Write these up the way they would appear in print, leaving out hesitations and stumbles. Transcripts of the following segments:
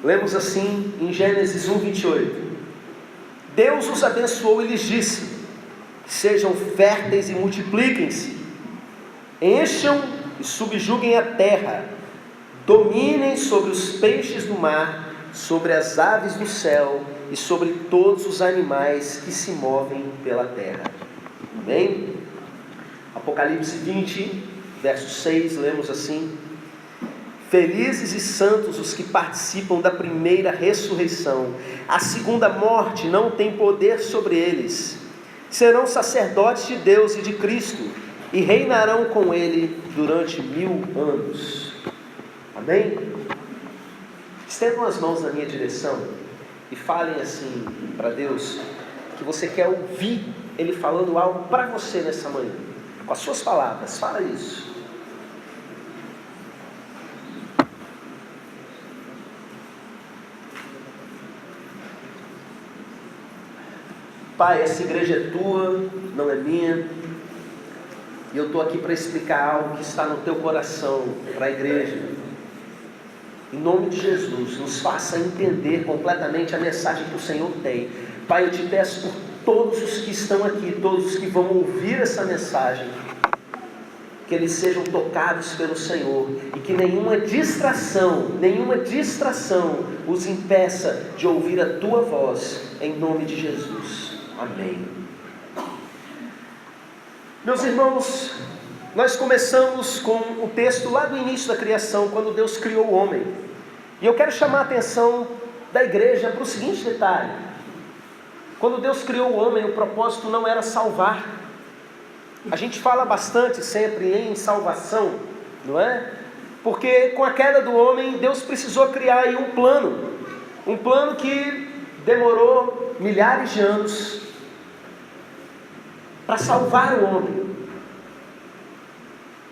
Lemos assim em Gênesis 1:28. Deus os abençoou e lhes disse: sejam férteis e multipliquem-se, encham e subjuguem a terra, dominem sobre os peixes do mar, sobre as aves do céu e sobre todos os animais que se movem pela terra. Amém? Apocalipse 20, verso 6, lemos assim: felizes e santos os que participam da primeira ressurreição. A segunda morte não tem poder sobre eles. Serão sacerdotes de Deus e de Cristo e reinarão com Ele durante 1000 anos. Amém? Estendam as mãos na minha direção e falem assim para Deus, que você quer ouvir Ele falando algo para você nessa manhã. Com as suas palavras, fala isso. Pai, essa igreja é tua, não é minha. E eu estou aqui para explicar algo que está no teu coração para a igreja. Em nome de Jesus, nos faça entender completamente a mensagem que o Senhor tem. Pai, eu te peço por todos os que estão aqui, todos os que vão ouvir essa mensagem, que eles sejam tocados pelo Senhor e que nenhuma distração os impeça de ouvir a tua voz, em nome de Jesus. Amém. Meus irmãos, nós começamos com o texto lá do início da criação, quando Deus criou o homem. E eu quero chamar a atenção da igreja para o seguinte detalhe: quando Deus criou o homem, o propósito não era salvar. A gente fala bastante sempre em salvação, não é? Porque com a queda do homem, Deus precisou criar aí um plano que demorou milhares de anos para salvar o homem.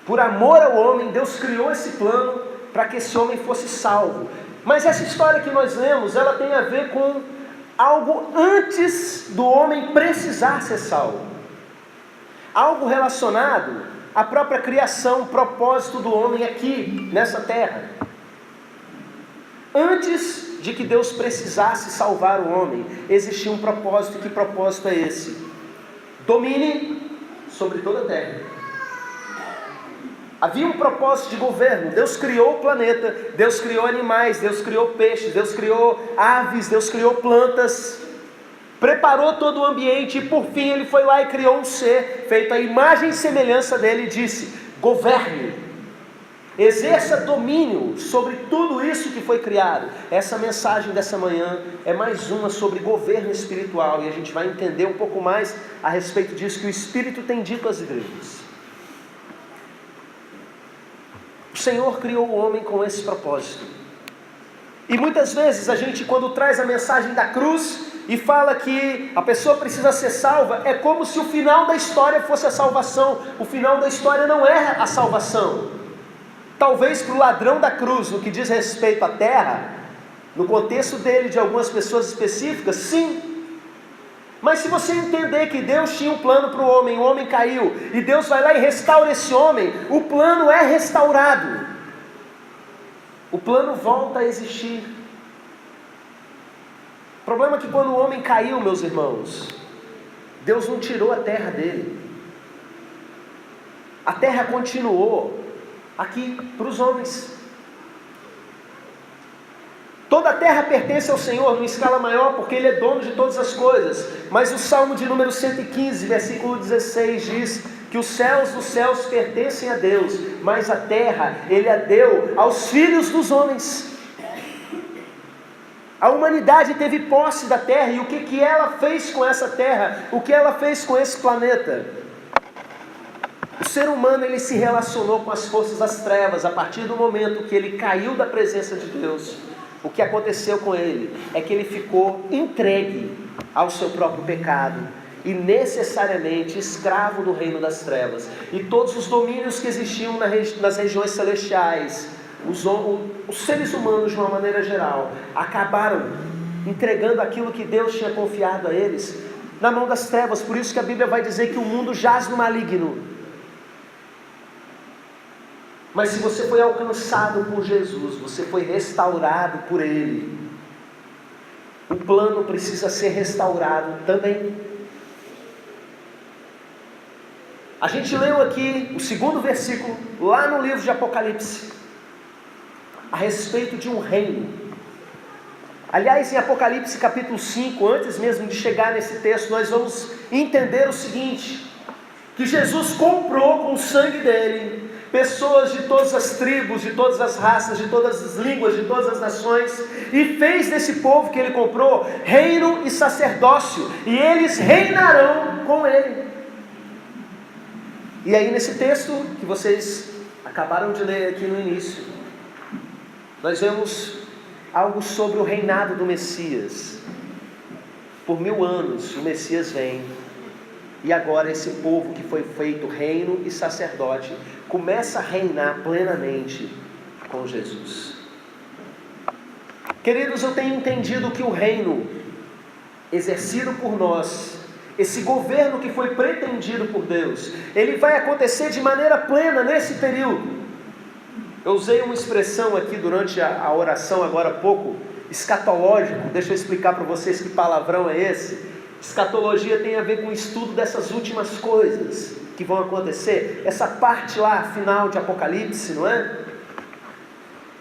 Por amor ao homem, Deus criou esse plano para que esse homem fosse salvo. Mas essa história que nós lemos, ela tem a ver com algo antes do homem precisar ser salvo. Algo relacionado à própria criação, o propósito do homem aqui, nessa terra. Antes de que Deus precisasse salvar o homem, existia um propósito. Que propósito é esse? Domine sobre toda a terra. Havia um propósito de governo. Deus criou o planeta, Deus criou animais, Deus criou peixes, Deus criou aves, Deus criou plantas, preparou todo o ambiente e por fim Ele foi lá e criou um ser feito à imagem e semelhança dele e disse: governe, exerça domínio sobre tudo isso que foi criado. Essa mensagem dessa manhã é mais uma sobre governo espiritual, e a gente vai entender um pouco mais a respeito disso que o Espírito tem dito às igrejas. O Senhor criou o homem com esse propósito. E muitas vezes a gente, quando traz a mensagem da cruz e fala que a pessoa precisa ser salva, é como se o final da história fosse a salvação. O final da história não é a salvação. Talvez para o ladrão da cruz, no que diz respeito à terra, no contexto dele, de algumas pessoas específicas, sim. Mas se você entender que Deus tinha um plano para o homem caiu, e Deus vai lá e restaura esse homem, o plano é restaurado. O plano volta a existir. O problema é que quando o homem caiu, meus irmãos, Deus não tirou a terra dele. A terra continuou aqui para os homens. Toda a terra pertence ao Senhor numa escala maior, porque Ele é dono de todas as coisas. Mas o Salmo de número 115, versículo 16 diz que os céus dos céus pertencem a Deus, mas a terra Ele a deu aos filhos dos homens. A humanidade teve posse da terra, e o que ela fez com essa terra? O que ela fez com esse planeta? O ser humano, ele se relacionou com as forças das trevas. A partir do momento que ele caiu da presença de Deus, o que aconteceu com ele é que ele ficou entregue ao seu próprio pecado e necessariamente escravo do reino das trevas. E todos os domínios que existiam nas regiões celestiais, os seres humanos de uma maneira geral, acabaram entregando aquilo que Deus tinha confiado a eles na mão das trevas. Por isso que a Bíblia vai dizer que o mundo jaz no maligno. Mas se você foi alcançado por Jesus, você foi restaurado por Ele, o plano precisa ser restaurado também. A gente leu aqui o 2º versículo, lá no livro de Apocalipse, a respeito de um reino. Aliás, em Apocalipse capítulo 5, antes mesmo de chegar nesse texto, nós vamos entender o seguinte: que Jesus comprou com o sangue dele pessoas de todas as tribos, de todas as raças, de todas as línguas, de todas as nações, e fez desse povo que ele comprou reino e sacerdócio, e eles reinarão com ele. E aí nesse texto que vocês acabaram de ler aqui no início, nós vemos algo sobre o reinado do Messias. Por 1000 anos o Messias vem, e agora esse povo que foi feito reino e sacerdote começa a reinar plenamente com Jesus. Queridos, eu tenho entendido que o reino exercido por nós, esse governo que foi pretendido por Deus, ele vai acontecer de maneira plena nesse período. Eu usei uma expressão aqui durante a oração agora há pouco, escatológico. Deixa eu explicar para vocês que palavrão é esse. Escatologia tem a ver com o estudo dessas últimas coisas que vão acontecer, essa parte lá final de Apocalipse, não é?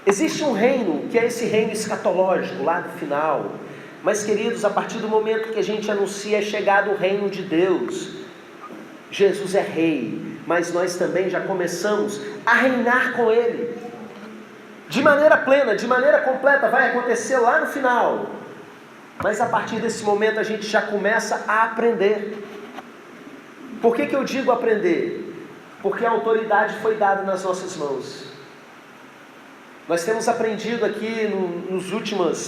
Existe um reino que é esse reino escatológico lá do final, mas queridos, a partir do momento que a gente anuncia é chegado o reino de Deus, Jesus é rei, mas nós também já começamos a reinar com ele, de maneira plena, de maneira completa. Vai acontecer lá no final, mas a partir desse momento a gente já começa a aprender. Por que eu digo aprender? Porque a autoridade foi dada nas nossas mãos. Nós temos aprendido aqui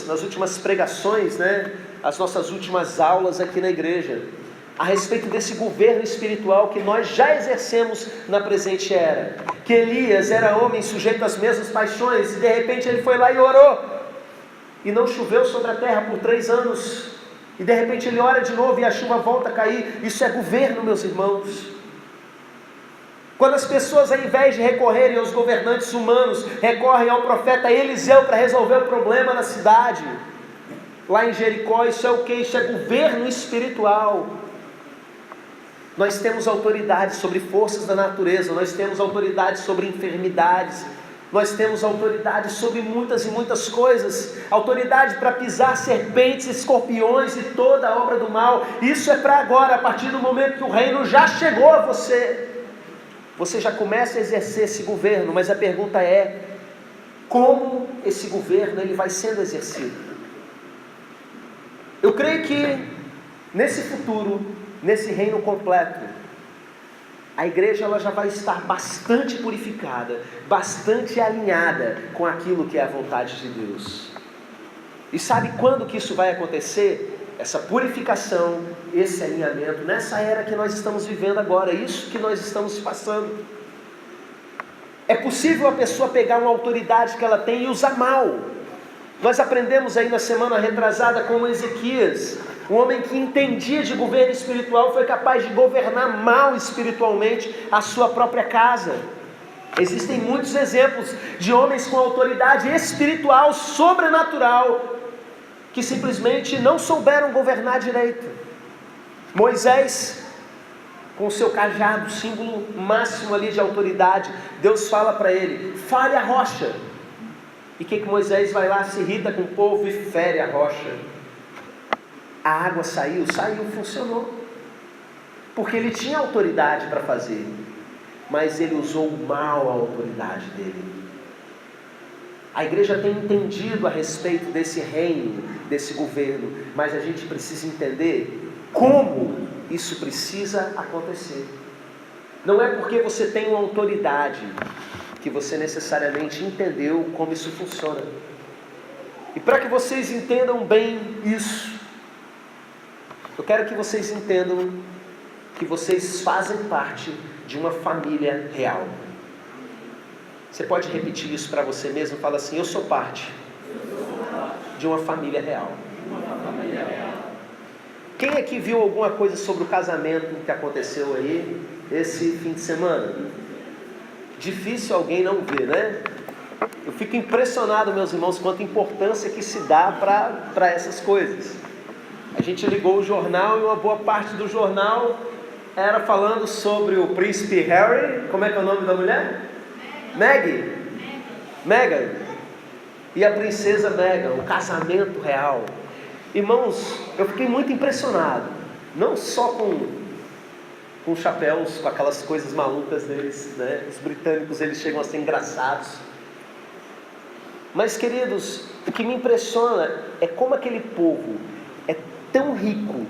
nas últimas pregações, né? As nossas últimas aulas aqui na igreja, a respeito desse governo espiritual que nós já exercemos na presente era. Que Elias era homem sujeito às mesmas paixões, e de repente ele foi lá e orou, e não choveu sobre a terra por 3 anos, e de repente ele ora de novo e a chuva volta a cair. Isso é governo, meus irmãos. Quando as pessoas, ao invés de recorrerem aos governantes humanos, recorrem ao profeta Eliseu para resolver o problema na cidade, lá em Jericó, isso é o que? Isso é governo espiritual. Nós temos autoridade sobre forças da natureza, nós temos autoridade sobre enfermidades, nós temos autoridade sobre muitas e muitas coisas, autoridade para pisar serpentes, escorpiões e toda a obra do mal. Isso é para agora, a partir do momento que o reino já chegou a você, você já começa a exercer esse governo. Mas a pergunta é, como esse governo ele vai sendo exercido? Eu creio que nesse futuro, nesse reino completo, a igreja ela já vai estar bastante purificada, bastante alinhada com aquilo que é a vontade de Deus. E sabe quando que isso vai acontecer? Essa purificação, esse alinhamento, nessa era que nós estamos vivendo agora, isso que nós estamos passando. É possível a pessoa pegar uma autoridade que ela tem e usar mal. Nós aprendemos aí na semana retrasada com Ezequias, um homem que entendia de governo espiritual, foi capaz de governar mal espiritualmente a sua própria casa. Existem muitos exemplos de homens com autoridade espiritual, sobrenatural, que simplesmente não souberam governar direito. Moisés, com o seu cajado, símbolo máximo ali de autoridade, Deus fala para ele, fale a rocha. E o que Moisés vai lá, se irrita com o povo e fere a rocha. A água saiu, funcionou. Porque ele tinha autoridade para fazer, mas ele usou mal a autoridade dele. A igreja tem entendido a respeito desse reino, desse governo, mas a gente precisa entender como isso precisa acontecer. Não é porque você tem uma autoridade que você necessariamente entendeu como isso funciona. E para que vocês entendam bem isso, eu quero que vocês entendam que vocês fazem parte de uma família real. Você pode repetir isso para você mesmo? Fala assim, eu sou parte de uma família real. Quem aqui viu alguma coisa sobre o casamento que aconteceu aí esse fim de semana? Difícil alguém não ver, né? Eu fico impressionado, meus irmãos, quanta importância que se dá para essas coisas. A gente ligou o jornal e uma boa parte do jornal era falando sobre o príncipe Harry. Como é que é o nome da mulher? Meghan. E a princesa Meghan, o casamento real. Irmãos, eu fiquei muito impressionado. Não só com chapéus, com aquelas coisas malucas deles, né? Os britânicos, eles chegam a ser engraçados. Mas, queridos, o que me impressiona é como aquele povo é tão rico,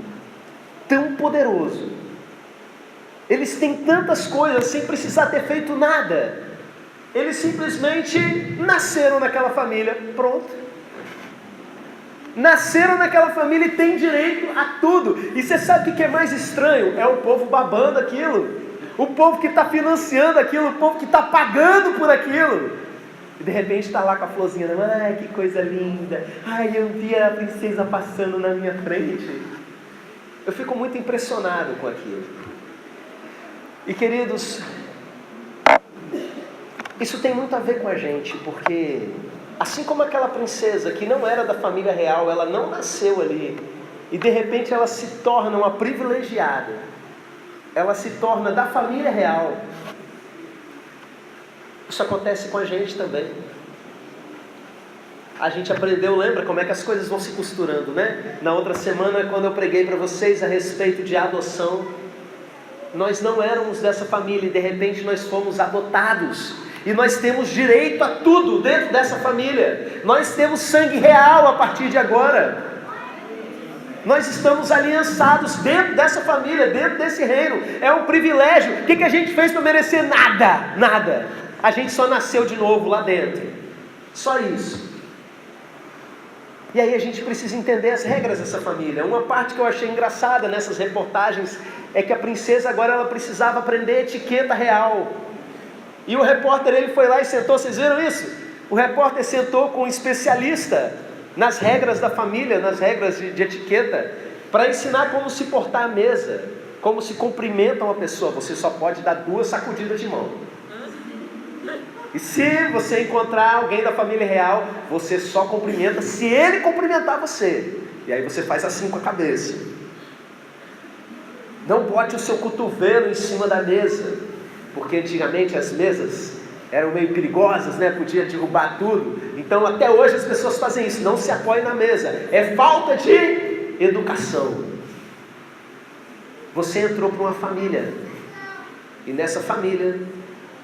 tão poderoso. Eles têm tantas coisas sem precisar ter feito nada. Eles simplesmente nasceram naquela família, pronto. Nasceram naquela família e têm direito a tudo. E você sabe o que é mais estranho? É o povo babando aquilo. O povo que está financiando aquilo, o povo que está pagando por aquilo. E de repente está lá com a florzinha, ai que coisa linda, ai eu vi a princesa passando na minha frente. Eu fico muito impressionado com aquilo. E queridos, isso tem muito a ver com a gente, porque assim como aquela princesa que não era da família real, ela não nasceu ali, e de repente ela se torna uma privilegiada, ela se torna da família real. Isso acontece com a gente também. A gente aprendeu, lembra como é que as coisas vão se costurando, né? Na outra semana, quando eu preguei para vocês a respeito de adoção, nós não éramos dessa família e de repente nós fomos adotados. E nós temos direito a tudo dentro dessa família. Nós temos sangue real a partir de agora. Nós estamos aliançados dentro dessa família, dentro desse reino. É um privilégio. O que a gente fez para merecer? Nada. A gente só nasceu de novo lá dentro. Só isso. E aí a gente precisa entender as regras dessa família. Uma parte que eu achei engraçada nessas reportagens é que a princesa agora ela precisava aprender etiqueta real. E o repórter ele foi lá e sentou, vocês viram isso? O repórter sentou com um especialista nas regras da família, nas regras de etiqueta, para ensinar como se portar à mesa, como se cumprimenta uma pessoa. Você só pode dar 2 sacudidas de mão. E se você encontrar alguém da família real, você só cumprimenta se ele cumprimentar você. E aí você faz assim com a cabeça. Não bote o seu cotovelo em cima da mesa, porque antigamente as mesas eram meio perigosas, né? Podia derrubar tudo. Então até hoje as pessoas fazem isso, não se apoiem na mesa. É falta de educação. Você entrou para uma família, e nessa família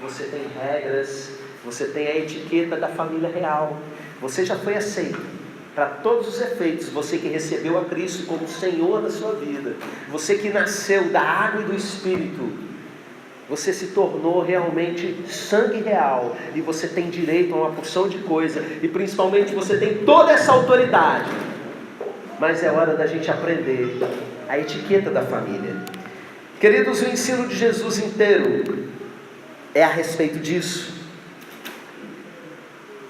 você tem regras, você tem a etiqueta da família real. Você já foi aceito para todos os efeitos. Você que recebeu a Cristo como Senhor da sua vida, você que nasceu da água e do Espírito, você se tornou realmente sangue real, e você tem direito a uma porção de coisa, e principalmente você tem toda essa autoridade. Mas é hora da gente aprender a etiqueta da família. Queridos, o ensino de Jesus inteiro é a respeito disso.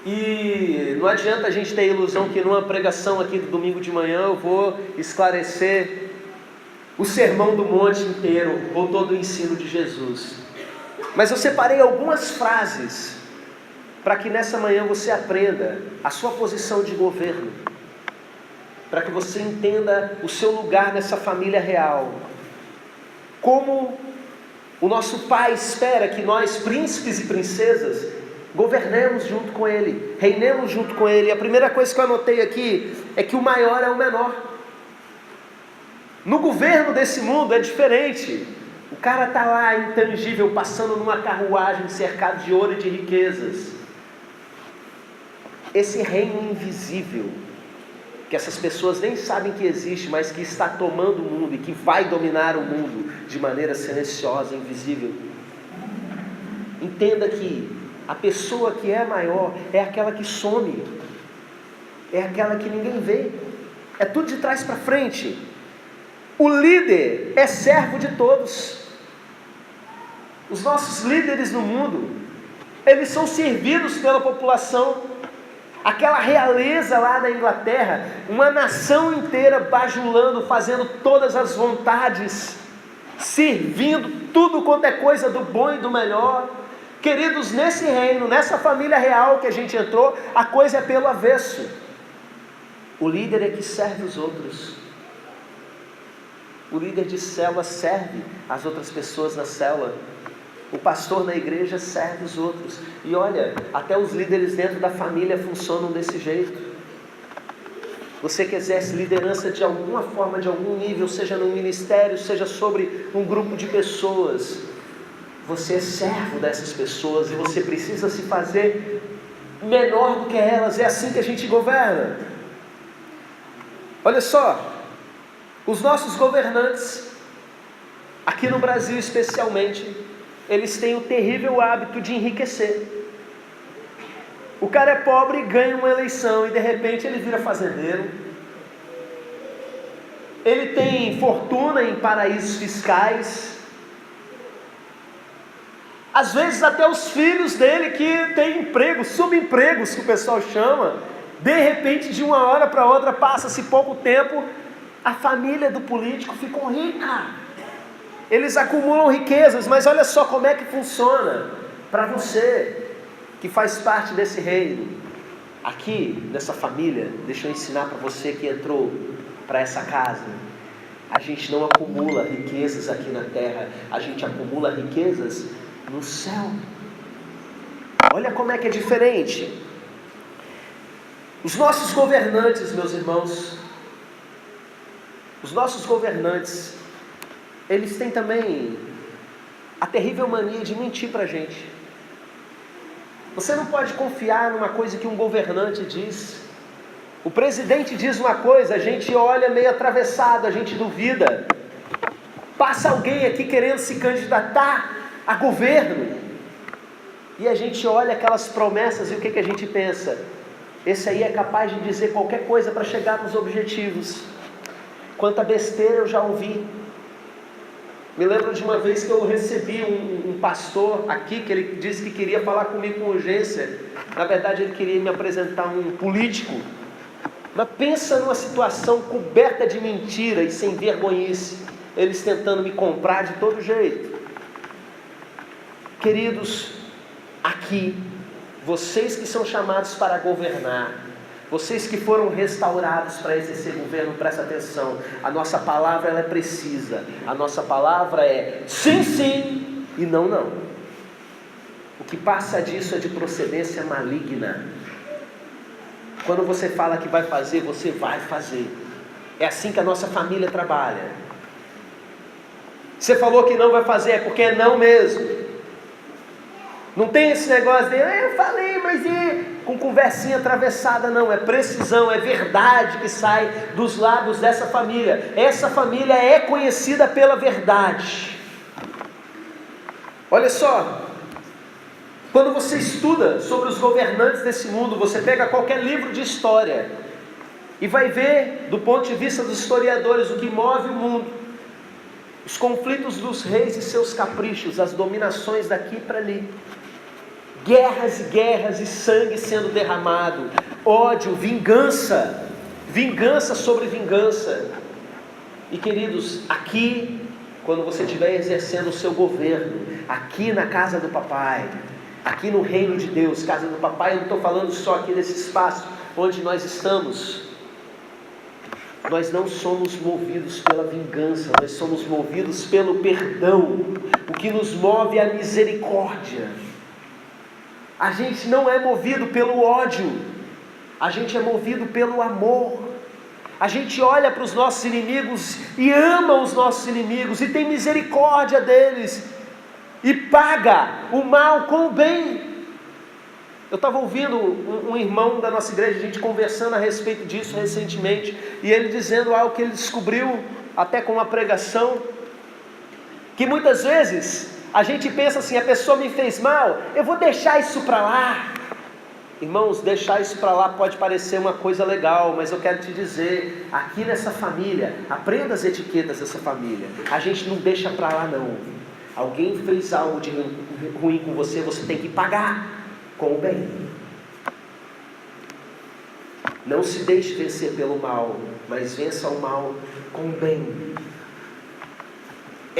E não adianta a gente ter a ilusão que numa pregação aqui do domingo de manhã eu vou esclarecer o sermão do monte inteiro, ou todo o ensino de Jesus. Mas eu separei algumas frases para que nessa manhã você aprenda a sua posição de governo, para que você entenda o seu lugar nessa família real, como o nosso Pai espera que nós, príncipes e princesas, governemos junto com Ele, reinemos junto com Ele. A primeira coisa que eu anotei aqui é que o maior é o menor. No governo desse mundo é diferente. O cara está lá intangível, passando numa carruagem cercado de ouro e de riquezas. Esse reino invisível, que essas pessoas nem sabem que existe, mas que está tomando o mundo e que vai dominar o mundo de maneira silenciosa, invisível. Entenda que a pessoa que é maior é aquela que some, é aquela que ninguém vê, é tudo de trás para frente. O líder é servo de todos. Os nossos líderes no mundo, eles são servidos pela população. Aquela realeza lá da Inglaterra, uma nação inteira bajulando, fazendo todas as vontades, servindo tudo quanto é coisa do bom e do melhor. Queridos, nesse reino, nessa família real que a gente entrou, a coisa é pelo avesso. O líder é que serve os outros. O líder de célula serve as outras pessoas na célula. O pastor na igreja serve os outros. E olha, até os líderes dentro da família funcionam desse jeito. Você que exerce liderança de alguma forma, de algum nível, seja no ministério, seja sobre um grupo de pessoas, você é servo dessas pessoas e você precisa se fazer menor do que elas. É assim que a gente governa. Olha só, os nossos governantes, aqui no Brasil especialmente, eles têm o terrível hábito de enriquecer. O cara é pobre e ganha uma eleição e de repente ele vira fazendeiro. Ele tem fortuna em paraísos fiscais. Às vezes até os filhos dele que têm empregos, subempregos que o pessoal chama, de repente de uma hora para outra, passa-se pouco tempo, a família do político ficou rica. Eles acumulam riquezas, mas olha só como é que funciona para você que faz parte desse reino. Aqui, nessa família, deixa eu ensinar para você que entrou para essa casa. A gente não acumula riquezas aqui na terra, a gente acumula riquezas no céu. Olha como é que é diferente. Os nossos governantes, meus irmãos, os nossos governantes, eles têm também a terrível mania de mentir para a gente. Você não pode confiar numa coisa que um governante diz. O presidente diz uma coisa, a gente olha meio atravessado, a gente duvida. Passa alguém aqui querendo se candidatar a governo, e a gente olha aquelas promessas e o que a gente pensa? Esse aí é capaz de dizer qualquer coisa para chegar nos objetivos. Quanta besteira eu já ouvi. Me lembro de uma vez que eu recebi um pastor aqui, que ele disse que queria falar comigo com urgência. Na verdade ele queria me apresentar um político. Mas pensa numa situação coberta de mentira e sem vergonhice. Eles tentando me comprar de todo jeito. Queridos, aqui, vocês que são chamados para governar, vocês que foram restaurados para exercer governo, presta atenção. A nossa palavra ela é precisa. A nossa palavra é sim, sim e não, não. O que passa disso é de procedência maligna. Quando você fala que vai fazer, você vai fazer. É assim que a nossa família trabalha. Você falou que não vai fazer, é porque é não mesmo. Não tem esse negócio de, eu falei, mas com conversinha atravessada, não. É precisão, é verdade que sai dos lábios dessa família. Essa família é conhecida pela verdade. Olha só, quando você estuda sobre os governantes desse mundo, você pega qualquer livro de história e vai ver, do ponto de vista dos historiadores, o que move o mundo. Os conflitos dos reis e seus caprichos, as dominações daqui para ali. Guerras e sangue sendo derramado, ódio, vingança sobre vingança. E queridos, aqui, quando você estiver exercendo o seu governo, aqui na casa do papai, aqui no reino de Deus, casa do papai, eu não estou falando só aqui nesse espaço onde nós estamos. Nós não somos movidos pela vingança, nós somos movidos pelo perdão. O que nos move é a misericórdia. A gente não é movido pelo ódio, a gente é movido pelo amor. A gente olha para os nossos inimigos e ama os nossos inimigos e tem misericórdia deles e paga o mal com o bem. Eu estava ouvindo um irmão da nossa igreja, a gente conversando a respeito disso recentemente, e ele dizendo algo que ele descobriu até com uma pregação, que muitas vezes a gente pensa assim, a pessoa me fez mal, eu vou deixar isso para lá. Irmãos, deixar isso para lá pode parecer uma coisa legal, mas eu quero te dizer, aqui nessa família, aprenda as etiquetas dessa família. A gente não deixa para lá não. Alguém fez algo de ruim com você, você tem que pagar com o bem. Não se deixe vencer pelo mal, mas vença o mal com o bem.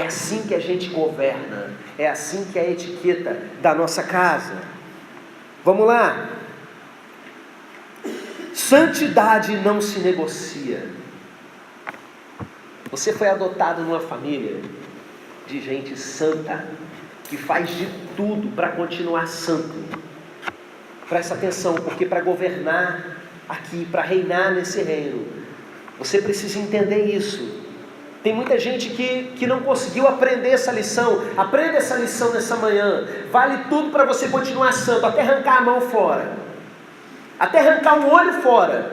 É assim que a gente governa, é assim que é a etiqueta da nossa casa. Vamos lá. Santidade não se negocia. Você foi adotado numa família de gente santa, que faz de tudo para continuar santo. Presta atenção, porque para governar aqui, para reinar nesse reino, você precisa entender isso. Tem muita gente que não conseguiu aprender essa lição. Aprenda essa lição nessa manhã. Vale tudo para você continuar santo, até arrancar a mão fora, até arrancar um olho fora,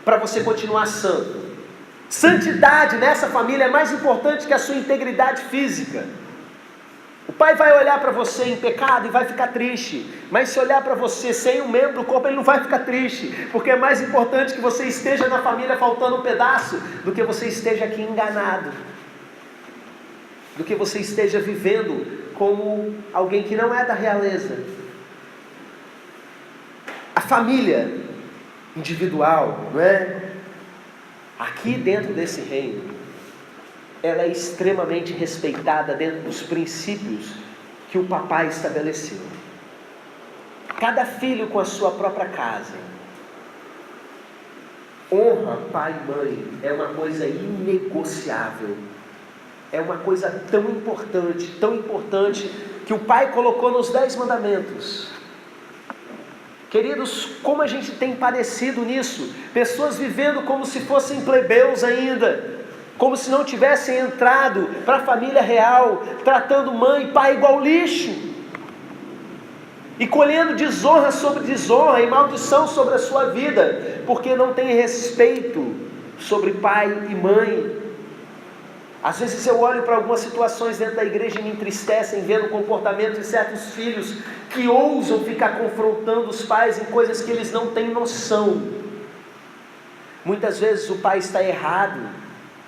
para você continuar santo. Santidade nessa família é mais importante que a sua integridade física. O pai vai olhar para você em pecado e vai ficar triste, mas se olhar para você sem um membro do corpo, ele não vai ficar triste, porque é mais importante que você esteja na família faltando um pedaço, do que você esteja aqui enganado, do que você esteja vivendo como alguém que não é da realeza. A família individual, não é? Aqui dentro desse reino, ela é extremamente respeitada dentro dos princípios que o papai estabeleceu. Cada filho com a sua própria casa. Honra pai e mãe é uma coisa inegociável. É uma coisa tão importante, que o pai colocou nos 10 mandamentos. Queridos, como a gente tem padecido nisso? Pessoas vivendo como se fossem plebeus ainda, como se não tivessem entrado para a família real, tratando mãe e pai igual lixo, e colhendo desonra sobre desonra e maldição sobre a sua vida, porque não tem respeito sobre pai e mãe. Às vezes eu olho para algumas situações dentro da igreja e me entristecem, vendo o comportamento de certos filhos que ousam ficar confrontando os pais em coisas que eles não têm noção. Muitas vezes o pai está errado,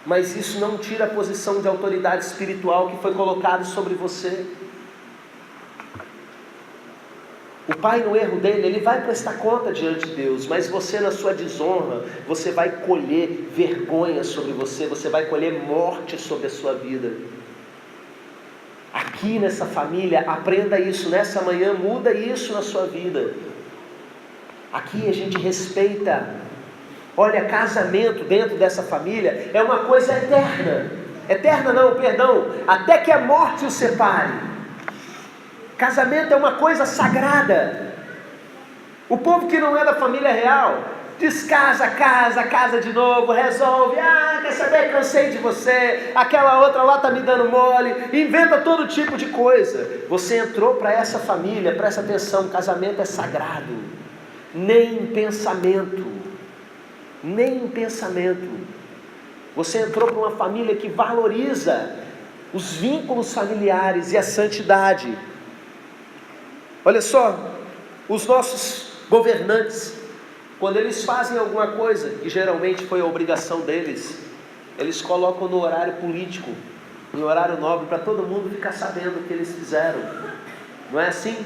mas isso não tira a posição de autoridade espiritual que foi colocado sobre você. O pai, no erro dele, ele vai prestar conta diante de Deus, mas você, na sua desonra, você vai colher vergonha sobre você, você vai colher morte sobre a sua vida. Aqui nessa família, aprenda isso nessa manhã, muda isso na sua vida. Aqui a gente respeita. Olha, casamento dentro dessa família é uma coisa eterna. Eterna não, perdão, até que a morte o separe. Casamento é uma coisa sagrada. O povo que não é da família real descasa, casa de novo, resolve, quer saber, cansei de você, aquela outra lá está me dando mole, inventa todo tipo de coisa. Você entrou para essa família, presta atenção, casamento é sagrado. Nem em pensamento. Você entrou para uma família que valoriza os vínculos familiares e a santidade. Olha só, os nossos governantes, quando eles fazem alguma coisa, que geralmente foi a obrigação deles, eles colocam no horário político, em horário nobre, para todo mundo ficar sabendo o que eles fizeram. Não é assim?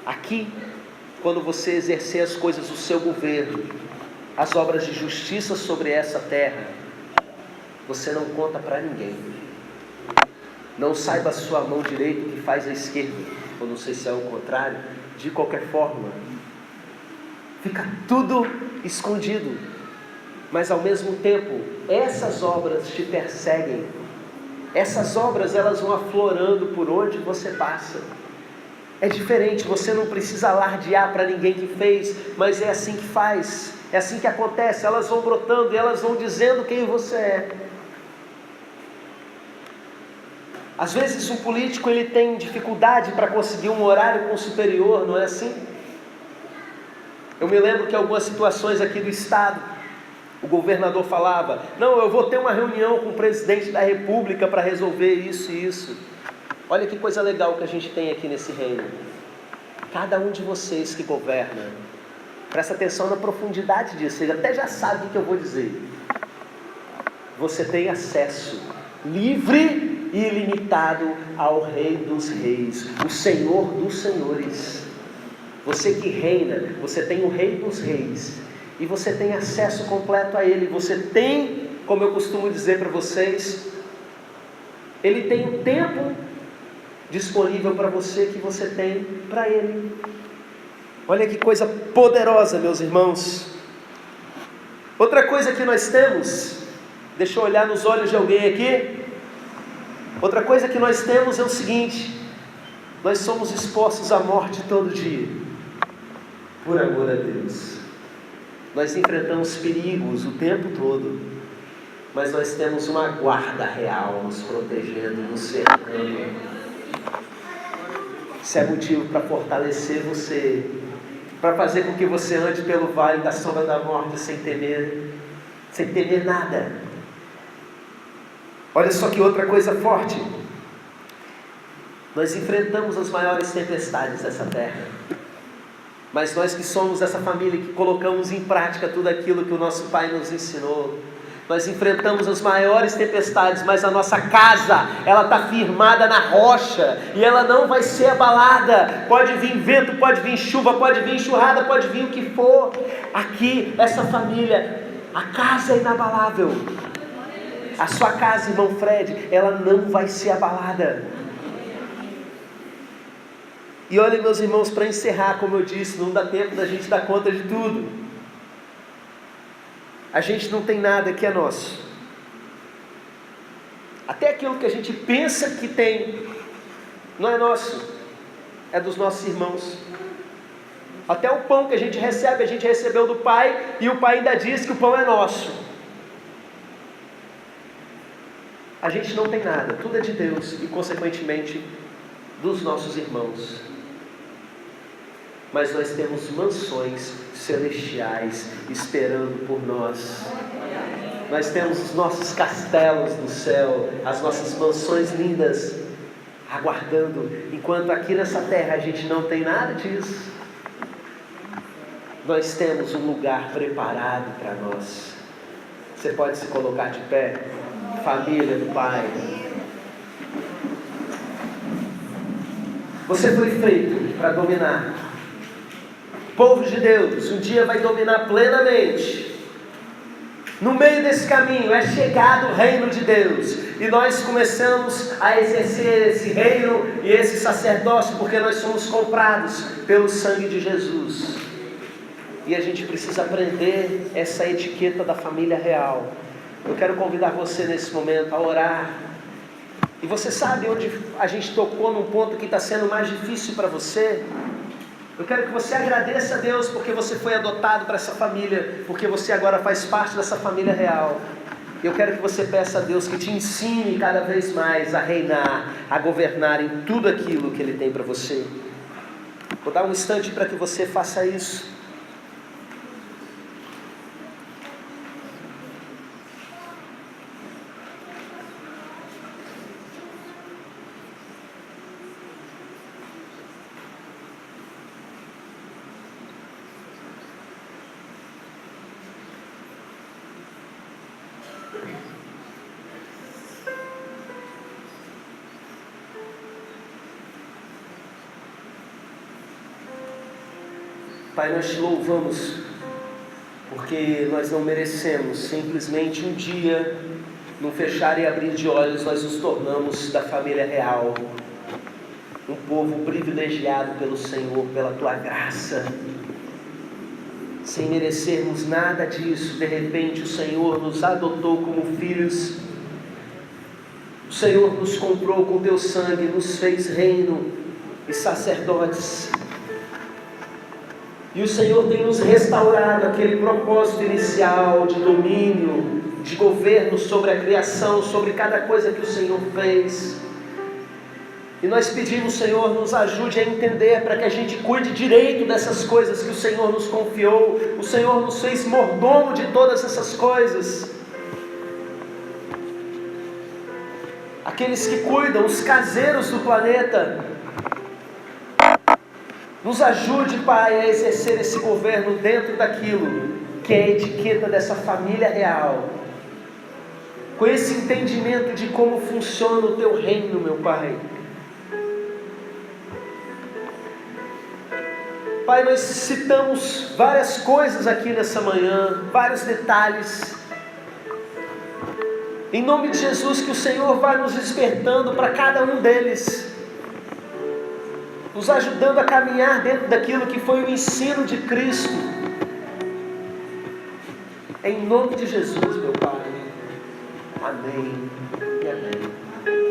Aqui, quando você exercer as coisas do seu governo, as obras de justiça sobre essa terra, você não conta para ninguém. Não saiba a sua mão direita o que faz a esquerda, ou não sei se é o contrário. De qualquer forma, fica tudo escondido, mas ao mesmo tempo, essas obras te perseguem. Essas obras, elas vão aflorando por onde você passa. É diferente, você não precisa alardear para ninguém que fez, mas é assim que faz, é assim que acontece. Elas vão brotando e elas vão dizendo quem você é. Às vezes um político ele tem dificuldade para conseguir um horário com o superior, não é assim? Eu me lembro que algumas situações aqui do estado, o governador falava, não, eu vou ter uma reunião com o presidente da república para resolver isso e isso. Olha que coisa legal que a gente tem aqui nesse reino. Cada um de vocês que governa, presta atenção na profundidade disso, você até já sabe o que eu vou dizer. Você tem acesso livre e ilimitado ao Rei dos Reis, o Senhor dos Senhores. Você que reina, você tem o Rei dos Reis, e você tem acesso completo a Ele. Você tem, como eu costumo dizer para vocês, Ele tem o tempo disponível para você que você tem para Ele. Olha que coisa poderosa, meus irmãos. Outra coisa que nós temos, deixa eu olhar nos olhos de alguém aqui. Outra coisa que nós temos é o seguinte: nós somos expostos à morte todo dia, por amor a Deus. Nós enfrentamos perigos o tempo todo, mas nós temos uma guarda real nos protegendo, nos cercando. Isso é motivo para fortalecer você, para fazer com que você ande pelo vale da sombra da morte sem temer nada. Olha só que outra coisa forte. Nós enfrentamos as maiores tempestades dessa terra, mas nós que somos essa família que colocamos em prática tudo aquilo que o nosso Pai nos ensinou, nós enfrentamos as maiores tempestades, mas a nossa casa, ela está firmada na rocha, e ela não vai ser abalada. Pode vir vento, pode vir chuva, pode vir enxurrada, pode vir o que for. Aqui, essa família, a casa é inabalável. A sua casa, irmão Fred, ela não vai ser abalada. E olha, meus irmãos, para encerrar, como eu disse, não dá tempo da gente dar conta de tudo. A gente não tem nada que é nosso. Até aquilo que a gente pensa que tem, não é nosso, é dos nossos irmãos. Até o pão que a gente recebe, a gente recebeu do Pai, e o Pai ainda diz que o pão é nosso. A gente não tem nada, tudo é de Deus e consequentemente dos nossos irmãos. Mas nós temos mansões celestiais esperando por nós. Nós temos os nossos castelos no céu, as nossas mansões lindas, aguardando, enquanto aqui nessa terra a gente não tem nada disso. Nós temos um lugar preparado para nós. Você pode se colocar de pé, família do Pai. Você foi feito para dominar. O povo de Deus um dia vai dominar plenamente. No meio desse caminho é chegado o reino de Deus, e nós começamos a exercer esse reino e esse sacerdócio, porque nós somos comprados pelo sangue de Jesus. E a gente precisa aprender essa etiqueta da família real. Eu quero convidar você nesse momento a orar. E você sabe onde a gente tocou num ponto que está sendo mais difícil para você? Eu quero que você agradeça a Deus porque você foi adotado para essa família, porque você agora faz parte dessa família real. Eu quero que você peça a Deus que te ensine cada vez mais a reinar, a governar em tudo aquilo que Ele tem para você. Vou dar um instante para que você faça isso. Pai, nós te louvamos, porque nós não merecemos, simplesmente um dia, num fechar e abrir de olhos, nós nos tornamos da família real, um povo privilegiado pelo Senhor, pela Tua graça, sem merecermos nada disso. De repente o Senhor nos adotou como filhos, o Senhor nos comprou com Teu sangue, nos fez reino e sacerdotes. E o Senhor tem nos restaurado aquele propósito inicial de domínio, de governo sobre a criação, sobre cada coisa que o Senhor fez. E nós pedimos, Senhor, nos ajude a entender para que a gente cuide direito dessas coisas que o Senhor nos confiou. O Senhor nos fez mordomo de todas essas coisas. Aqueles que cuidam, os caseiros do planeta. Nos ajude, Pai, a exercer esse governo dentro daquilo que é a etiqueta dessa família real, com esse entendimento de como funciona o Teu reino, meu Pai. Pai, nós citamos várias coisas aqui nessa manhã, vários detalhes, Em nome de Jesus, que o Senhor vai nos despertando para cada um deles, nos ajudando a caminhar dentro daquilo que foi o ensino de Cristo. Em nome de Jesus, meu Pai. Amém e amém.